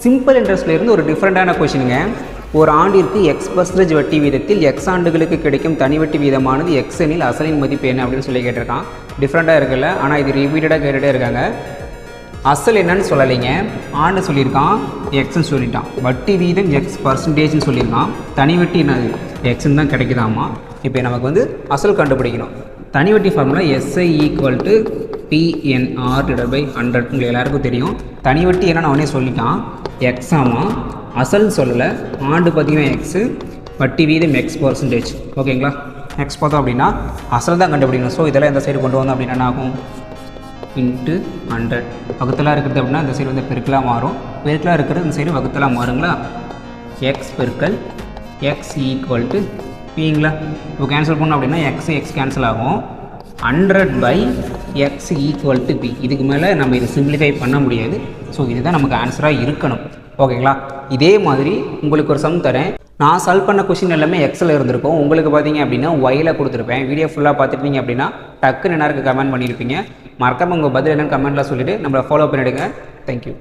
Simple இன்ட்ரெஸ்ட்ல இருந்து ஒரு டிஃப்ரெண்டான கொஷினுங்க. ஒரு ஆண்டிற்கு x% வட்டி வீதத்தில் x ஆண்டுகளுக்கு கிடைக்கும் தனி வட்டி வீதமானது x எனில் அசலின் மதிப்பு என்ன அப்படின்னு சொல்லி கேட்டிருக்கான். டிஃப்ரெண்ட்டாக இருக்குல்ல, ஆனால் இது ரிப்பீட்டடாக கேட்டுகிட்டே இருக்காங்க. அசல் என்னன்னு சொல்லலைங்க, ஆண்டு சொல்லியிருக்கான், எக்ஸ்ன்னு சொல்லிட்டான். வட்டி வீதம் x% சொல்லியிருக்கான். தனி வட்டி என்னது எக்ஸ்ன்னு தான் கிடைக்குதாமா. இப்போ நமக்கு வந்து அசல் கண்டுபிடிக்கணும். தனி வட்டி ஃபார்முலா SI = PNR/100 உங்களுக்கு எல்லாருக்கும் தெரியும். தனி வட்டி என்னன்னு அவனே சொல்லிட்டான், எக்ஸ் ஆமாம். அசல் சொல்லலை, ஆண்டு பார்த்திங்கன்னா எக்ஸு, வட்டி வீதம் x%. ஓகேங்களா, எக்ஸ் பார்த்தோம் அப்படின்னா அசல் தான் கண்டுபிடிக்கணும். ஸோ இதெல்லாம் இந்த சைடு கொண்டு வந்தோம் அப்படின்னா என்ன ஆகும், × 100. வகுத்தலாக இருக்கிறது அப்படின்னா இந்த சைடு வந்து பெருக்கலாக மாறும், பெருக்கலாக இருக்கிறது இந்த சைடு வகுத்தலாக மாறுங்களா. எக்ஸ் பெருக்கல் எக்ஸ் = Pங்களா. இப்போ கேன்சல் பண்ணோம் அப்படின்னா எக்ஸ் கேன்சல் ஆகும். 100/x = P. இதுக்கு மேலே நம்ம இதை சிம்பிளிஃபை பண்ண முடியாது. ஸோ இதுதான் நமக்கு ஆன்சராக இருக்கணும். ஓகேங்களா. இதே மாதிரி உங்களுக்கு ஒரு சம் தரேன். நான் சால்வ் பண்ண கொஷின் எல்லாமே எக்ஸில் இருந்திருக்கும். உங்களுக்கு பார்த்தீங்க அப்படின்னா ஒயில் கொடுத்துருப்பேன். வீடியோ ஃபுல்லாக பார்த்துட்டீங்க அப்படின்னா டக்குன்னு நேருக்கு கமெண்ட் பண்ணியிருப்பீங்க. மறக்காமல் உங்கள் பதில் என்னன்னு கமெண்ட்டில் சொல்லிவிட்டு நம்மளை ஃபாலோ பண்ணிவிடுங்க. தேங்க்யூ.